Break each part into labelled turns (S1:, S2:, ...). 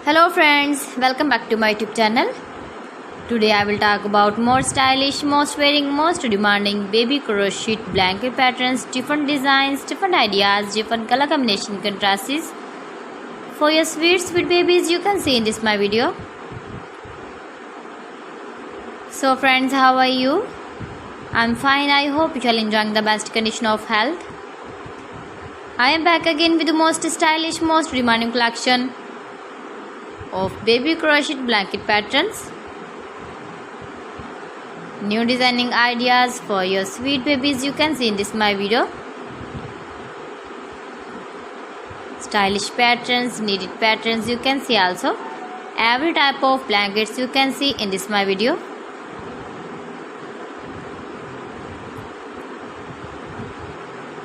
S1: Hello friends, welcome back to my YouTube channel. Today I will talk about more stylish, most wearing, most demanding baby crochet blanket patterns, different designs, different ideas, different color combination contrasts for your sweet babies you can see in this my video. So friends, how are you? I'm fine. I hope you are enjoying the best condition of health. I am back again with the most stylish, most demanding collection of baby crochet blanket patterns. New designing ideas for your sweet babies you can see in this my video. Stylish patterns, needed patterns you can see also. Every type of blankets you can see in this my video.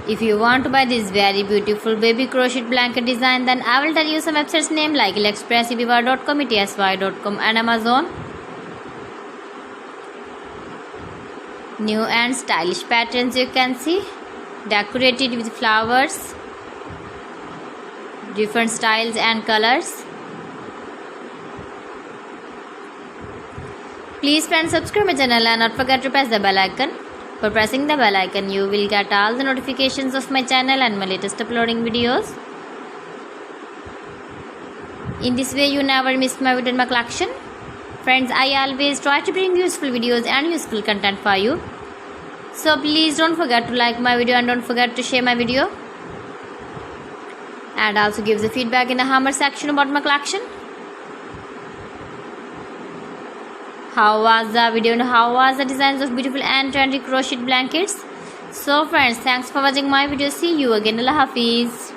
S1: If you want to buy this very beautiful baby crochet blanket design, then I will tell you some websites name like AliExpress, eBay.com, ETSY.com and Amazon. New and stylish patterns you can see, decorated with flowers, different styles and colors. Please friends, subscribe my channel and not forget to press the bell icon. For pressing the bell icon, you will get all the notifications of my channel and my latest uploading videos. In this way, you never miss my video in my collection. Friends, I always try to bring useful videos and useful content for you. So please don't forget to like my video and don't forget to share my video. And also give the feedback in the comment section about my collection. How was the video and how was the designs of beautiful and trendy crochet blankets? So friends, thanks for watching my video. See you again. Allah Hafiz.